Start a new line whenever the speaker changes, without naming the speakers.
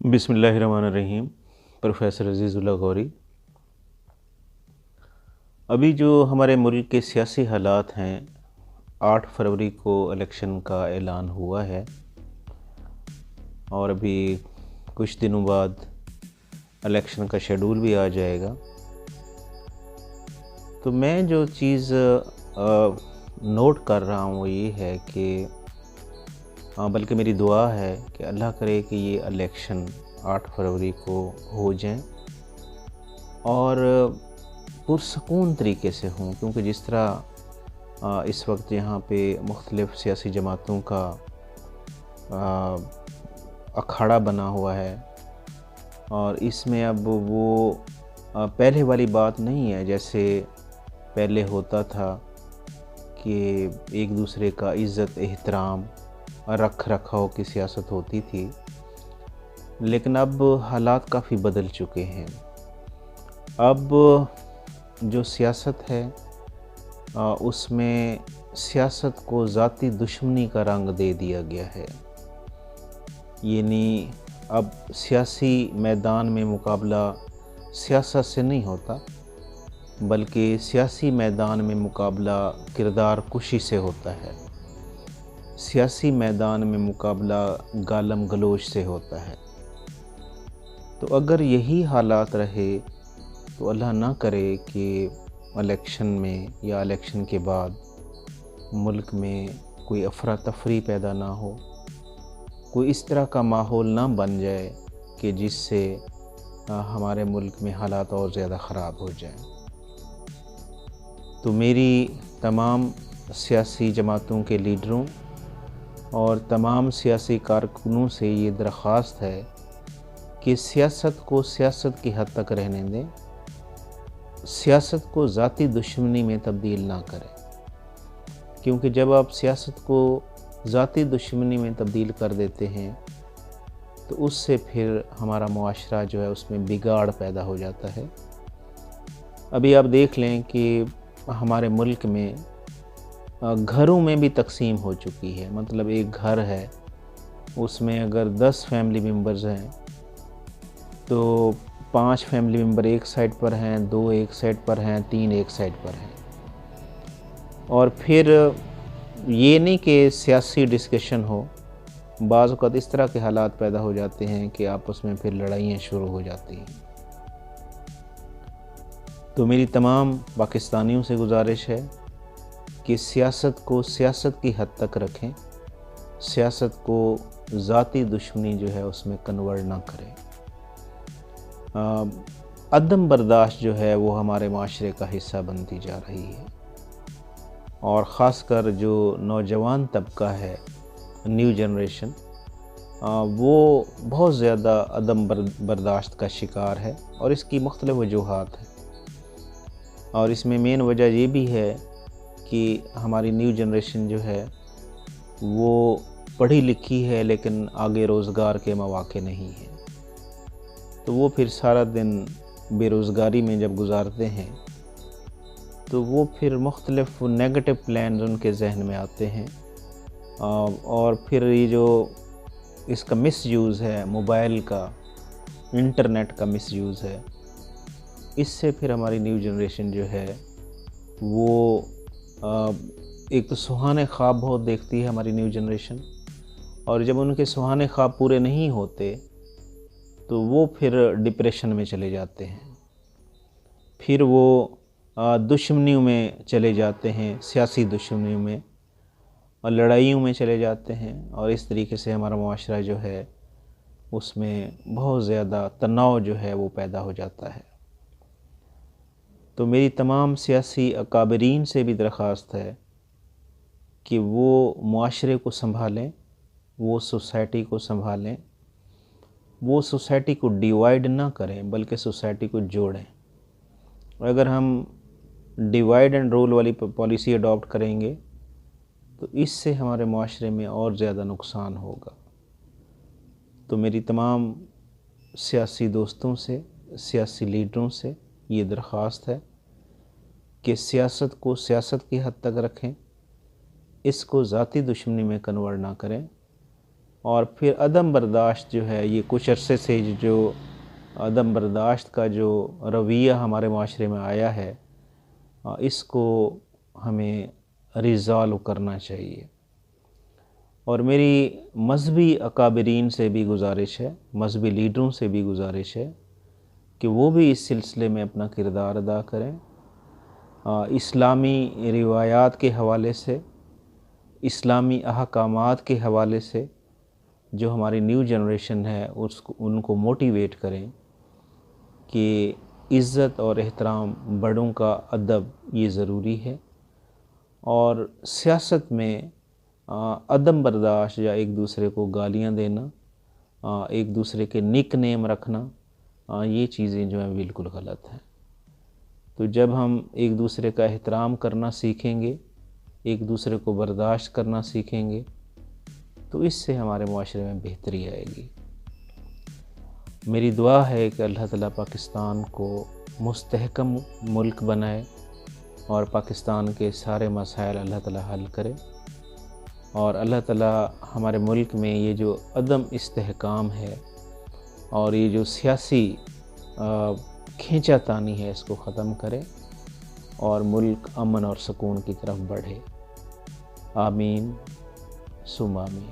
بسم اللہ الرحمن الرحیم۔ پروفیسر عزیز اللہ غوری۔ ابھی جو ہمارے ملک کے سیاسی حالات ہیں، 8 فروری کو الیکشن کا اعلان ہوا ہے اور ابھی کچھ دنوں بعد الیکشن کا شیڈول بھی آ جائے گا۔ تو میں جو چیز نوٹ کر رہا ہوں وہ یہ ہے کہ بلکہ میری دعا ہے کہ اللہ کرے کہ یہ الیکشن 8 فروری کو ہو جائیں اور پرسکون طریقے سے ہوں، کیونکہ جس طرح اس وقت یہاں پہ مختلف سیاسی جماعتوں کا اکھاڑا بنا ہوا ہے اور اس میں اب وہ پہلے والی بات نہیں ہے جیسے پہلے ہوتا تھا کہ ایک دوسرے کا عزت احترام رکھ رکھاؤ کی سیاست ہوتی تھی، لیکن اب حالات کافی بدل چکے ہیں۔ اب جو سیاست ہے اس میں سیاست کو ذاتی دشمنی کا رنگ دے دیا گیا ہے، یعنی اب سیاسی میدان میں مقابلہ سیاست سے نہیں ہوتا بلکہ سیاسی میدان میں مقابلہ کردار کشی سے ہوتا ہے، سیاسی میدان میں مقابلہ گالم گلوچ سے ہوتا ہے۔ تو اگر یہی حالات رہے تو اللہ نہ کرے کہ الیکشن میں یا الیکشن کے بعد ملک میں کوئی افراتفری پیدا نہ ہو، کوئی اس طرح کا ماحول نہ بن جائے کہ جس سے ہمارے ملک میں حالات اور زیادہ خراب ہو جائیں۔ تو میری تمام سیاسی جماعتوں کے لیڈروں اور تمام سیاسی کارکنوں سے یہ درخواست ہے کہ سیاست کو سیاست کی حد تک رہنے دیں، سیاست کو ذاتی دشمنی میں تبدیل نہ کریں، کیونکہ جب آپ سیاست کو ذاتی دشمنی میں تبدیل کر دیتے ہیں تو اس سے پھر ہمارا معاشرہ جو ہے اس میں بگاڑ پیدا ہو جاتا ہے۔ ابھی آپ دیکھ لیں کہ ہمارے ملک میں گھروں میں بھی تقسیم ہو چکی ہے، مطلب ایک گھر ہے اس میں اگر 10 فیملی ممبرز ہیں تو 5 فیملی ممبر ایک سائڈ پر ہیں، 2 ایک سائڈ پر ہیں، 3 ایک سائڈ پر ہیں، اور پھر یہ نہیں کہ سیاسی ڈسکشن ہو، بعض اوقات اس طرح کے حالات پیدا ہو جاتے ہیں کہ آپس میں پھر لڑائیاں شروع ہو جاتی ہیں۔ تو میری تمام پاکستانیوں سے گزارش ہے کہ سیاست کو سیاست کی حد تک رکھیں، سیاست کو ذاتی دشمنی جو ہے اس میں کنورٹ نہ کریں۔ عدم برداشت جو ہے وہ ہمارے معاشرے کا حصہ بنتی جا رہی ہے، اور خاص کر جو نوجوان طبقہ ہے، نیو جنریشن، وہ بہت زیادہ عدم برداشت کا شکار ہے، اور اس کی مختلف وجوہات ہیں، اور اس میں مین وجہ یہ بھی ہے کہ ہماری نیو جنریشن جو ہے وہ پڑھی لکھی ہے لیکن آگے روزگار کے مواقع نہیں ہیں، تو وہ پھر سارا دن بے روزگاری میں جب گزارتے ہیں تو وہ پھر مختلف نیگیٹو پلانز ان کے ذہن میں آتے ہیں، اور پھر یہ جو اس کا مس یوز ہے، موبائل کا، انٹرنیٹ کا مس یوز ہے، اس سے پھر ہماری نیو جنریشن جو ہے وہ ایک تو سہانے خواب بہت دیکھتی ہے ہماری نیو جنریشن، اور جب ان کے سہانے خواب پورے نہیں ہوتے تو وہ پھر ڈپریشن میں چلے جاتے ہیں، پھر وہ دشمنیوں میں چلے جاتے ہیں، سیاسی دشمنیوں میں اور لڑائیوں میں چلے جاتے ہیں، اور اس طریقے سے ہمارا معاشرہ جو ہے اس میں بہت زیادہ تناؤ جو ہے وہ پیدا ہو جاتا ہے۔ تو میری تمام سیاسی اکابرین سے بھی درخواست ہے کہ وہ معاشرے کو سنبھالیں، وہ سوسائٹی کو سنبھالیں، وہ سوسائٹی کو ڈیوائیڈ نہ کریں بلکہ سوسائٹی کو جوڑیں۔ اور اگر ہم ڈیوائیڈ اینڈ رول والی پالیسی اڈاپٹ کریں گے تو اس سے ہمارے معاشرے میں اور زیادہ نقصان ہوگا۔ تو میری تمام سیاسی دوستوں سے، سیاسی لیڈروں سے یہ درخواست ہے کہ سیاست کو سیاست کی حد تک رکھیں، اس کو ذاتی دشمنی میں کنورٹ نہ کریں، اور پھر عدم برداشت جو ہے، یہ کچھ عرصے سے جو عدم برداشت کا جو رویہ ہمارے معاشرے میں آیا ہے، اس کو ہمیں ریزالو کرنا چاہیے۔ اور میری مذہبی اکابرین سے بھی گزارش ہے، مذہبی لیڈروں سے بھی گزارش ہے کہ وہ بھی اس سلسلے میں اپنا کردار ادا کریں۔ اسلامی روایات کے حوالے سے، اسلامی احکامات کے حوالے سے جو ہماری نیو جنریشن ہے ان کو موٹیویٹ کریں کہ عزت اور احترام، بڑوں کا ادب یہ ضروری ہے، اور سیاست میں عدم برداشت یا ایک دوسرے کو گالیاں دینا، ایک دوسرے کے نک نیم رکھنا، یہ چیزیں جو ہیں بالکل غلط ہیں۔ تو جب ہم ایک دوسرے کا احترام کرنا سیکھیں گے، ایک دوسرے کو برداشت کرنا سیکھیں گے، تو اس سے ہمارے معاشرے میں بہتری آئے گی۔ میری دعا ہے کہ اللہ تعالیٰ پاکستان کو مستحکم ملک بنائے اور پاکستان کے سارے مسائل اللہ تعالیٰ حل کرے، اور اللہ تعالیٰ ہمارے ملک میں یہ جو عدم استحکام ہے اور یہ جو سیاسی کھینچا تانی ہے، اس کو ختم کرے اور ملک امن اور سکون کی طرف بڑھے۔ آمین ثم آمین۔